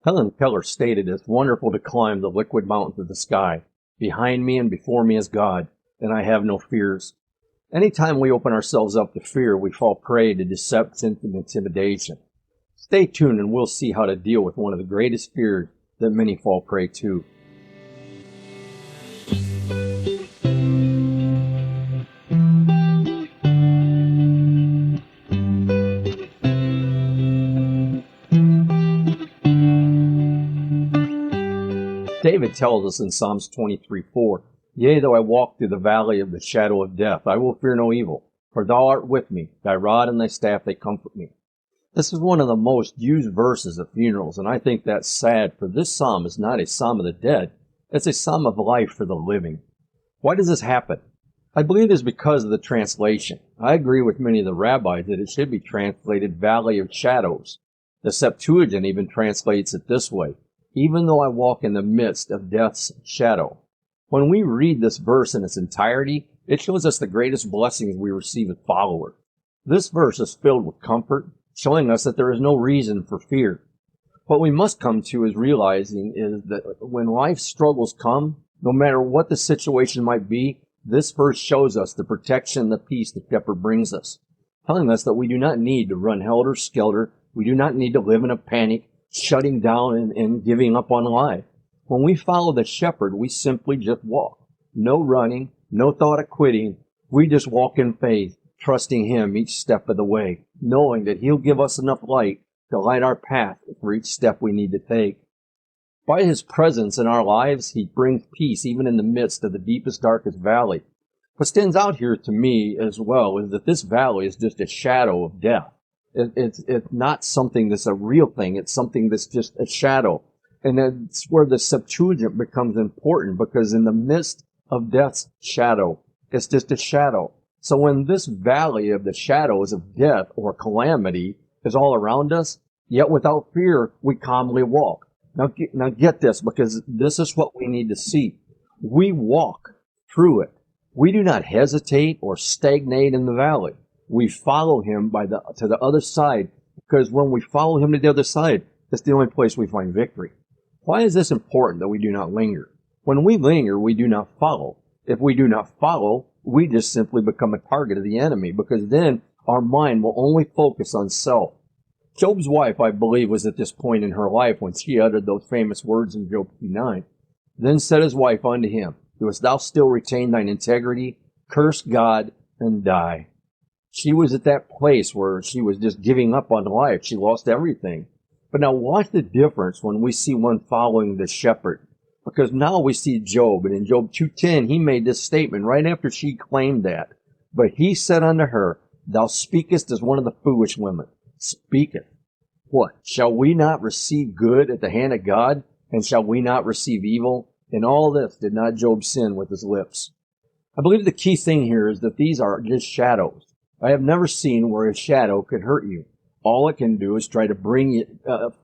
Helen Keller stated, "It's wonderful to climb the liquid mountains of the sky. Behind me and before me is God, and I have no fears." Anytime we open ourselves up to fear, we fall prey to deception and intimidation. Stay tuned and we'll see how to deal with one of the greatest fears that many fall prey to. David tells us in Psalms 23:4, "Yea, though I walk through the valley of the shadow of death, I will fear no evil, for thou art with me, thy rod and thy staff, they comfort me." This is one of the most used verses at funerals, and I think that's sad, for this psalm is not a psalm of the dead, it's a psalm of life for the living. Why does this happen? I believe it is because of the translation. I agree with many of the rabbis that it should be translated valley of shadows. The Septuagint even translates it this way: even though I walk in the midst of death's shadow. When we read this verse in its entirety, it shows us the greatest blessings we receive as followers. This verse is filled with comfort, showing us that there is no reason for fear. What we must come to is realizing is that when life struggles come, no matter what the situation might be, this verse shows us the protection and the peace the shepherd brings us, telling us that we do not need to run helter-skelter, we do not need to live in a panic, shutting down and giving up on life. When we follow the shepherd, we simply just walk. No running, no thought of quitting. We just walk in faith, trusting him each step of the way, knowing that he'll give us enough light to light our path for each step we need to take. By his presence in our lives, he brings peace even in the midst of the deepest, darkest valley. What stands out here to me as well is that this valley is just a shadow of death. It's not something that's a real thing. It's something that's just a shadow. And that's where the Septuagint becomes important, because in the midst of death's shadow, it's just a shadow. So when this valley of the shadows of death or calamity is all around us, yet without fear, we calmly walk. Now get this, because this is what we need to see. We walk through it. We do not hesitate or stagnate in the valley. We follow him to the other side, because when we follow him to the other side, that's the only place we find victory. Why is this important that we do not linger? When we linger, we do not follow. If we do not follow, we just simply become a target of the enemy, because then our mind will only focus on self. Job's wife, I believe, was at this point in her life when she uttered those famous words in Job 2:9. Then said his wife unto him, "Dost thou still retain thine integrity? Curse God and die." She was at that place where she was just giving up on life. She lost everything. But now watch the difference when we see one following the shepherd. Because now we see Job, and in Job 2:10, he made this statement right after she claimed that. But he said unto her, "Thou speakest as one of the foolish women. Speaketh. What? Shall we not receive good at the hand of God? And shall we not receive evil? In all this did not Job sin with his lips." I believe the key thing here is that these are just shadows. I have never seen where a shadow could hurt you. All it can do is try to bring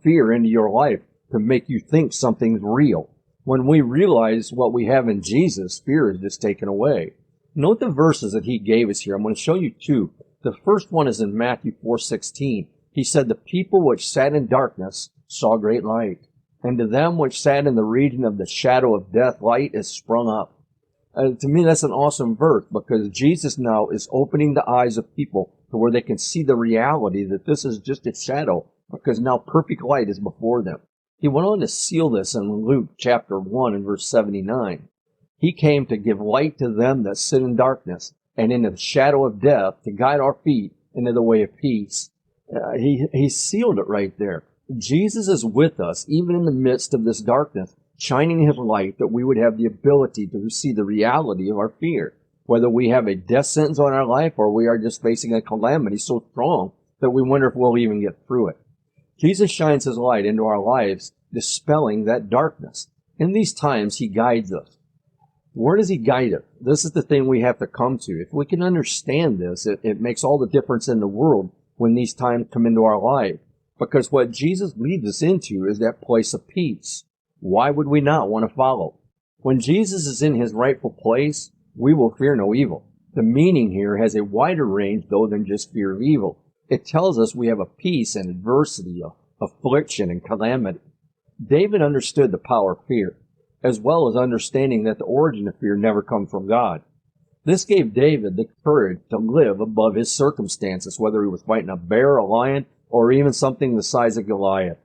fear into your life to make you think something's real. When we realize what we have in Jesus, fear is just taken away. Note the verses that he gave us here. I'm going to show you two. The first one is in Matthew 4:16. He said, "The people which sat in darkness saw great light. And to them which sat in the region of the shadow of death, light is sprung up." To me, that's an awesome verse, because Jesus now is opening the eyes of people to where they can see the reality that this is just a shadow, because now perfect light is before them. He went on to seal this in Luke chapter 1 and verse 79. He came to give light to them that sit in darkness and in the shadow of death, to guide our feet into the way of peace. He sealed it right there. Jesus is with us even in the midst of this darkness, shining his light that we would have the ability to see the reality of our fear, whether we have a death sentence on our life or we are just facing a calamity so strong that we wonder if we'll even get through it. Jesus shines his light into our lives, dispelling that darkness. In these times, he guides us. Where does he guide us? This is the thing we have to come to. If we can understand this, it makes all the difference in the world when these times come into our life. Because what Jesus leads us into is that place of peace. Why would we not want to follow? When Jesus is in his rightful place, we will fear no evil. The meaning here has a wider range, though, than just fear of evil. It tells us we have a peace in adversity, affliction, and calamity. David understood the power of fear, as well as understanding that the origin of fear never comes from God. This gave David the courage to live above his circumstances, whether he was fighting a bear, a lion, or even something the size of Goliath.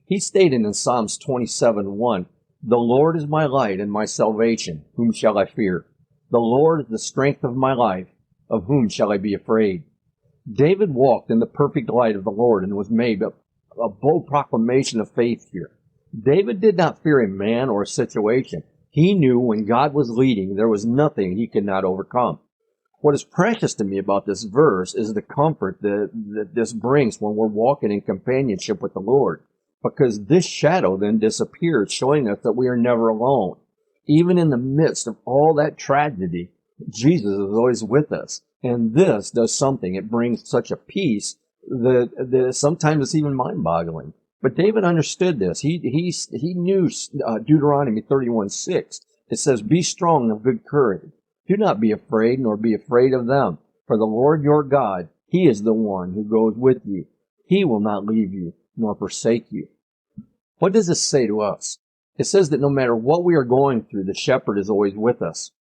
He stated in Psalms 27:1, "The Lord is my light and my salvation. Whom shall I fear? The Lord is the strength of my life. Of whom shall I be afraid?" David walked in the perfect light of the Lord and was made a bold proclamation of faith here. David did not fear a man or a situation. He knew when God was leading, there was nothing he could not overcome. What is precious to me about this verse is the comfort that this brings when we're walking in companionship with the Lord, because this shadow then disappears, showing us that we are never alone. Even in the midst of all that tragedy, Jesus is always with us. And this does something. It brings such a peace that sometimes it's even mind-boggling. But David understood this. He knew Deuteronomy 31:6. It says, "Be strong and of good courage. Do not be afraid, nor be afraid of them. For the Lord your God, He is the one who goes with you. He will not leave you, nor forsake you." What does this say to us? It says that no matter what we are going through, the shepherd is always with us.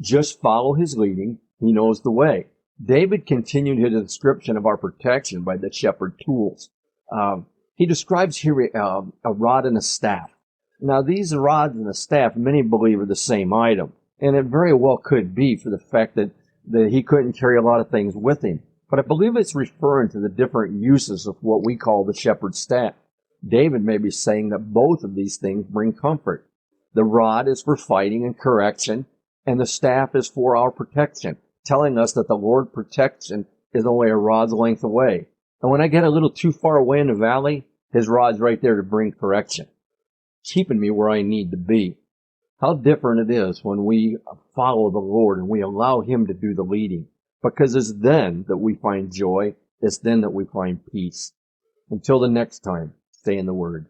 Just follow his leading. He knows the way. David continued his description of our protection by the shepherd tools. He describes here a rod and a staff. Now, these rods and a staff, many believe, are the same item. And it very well could be, for the fact that he couldn't carry a lot of things with him. But I believe it's referring to the different uses of what we call the shepherd's staff. David may be saying that both of these things bring comfort. The rod is for fighting and correction, and the staff is for our protection, telling us that the Lord's protection is only a rod's length away. And when I get a little too far away in the valley, his rod's right there to bring correction, keeping me where I need to be. How different it is when we follow the Lord and we allow Him to do the leading. Because it's then that we find joy. It's then that we find peace. Until the next time, stay in the Word.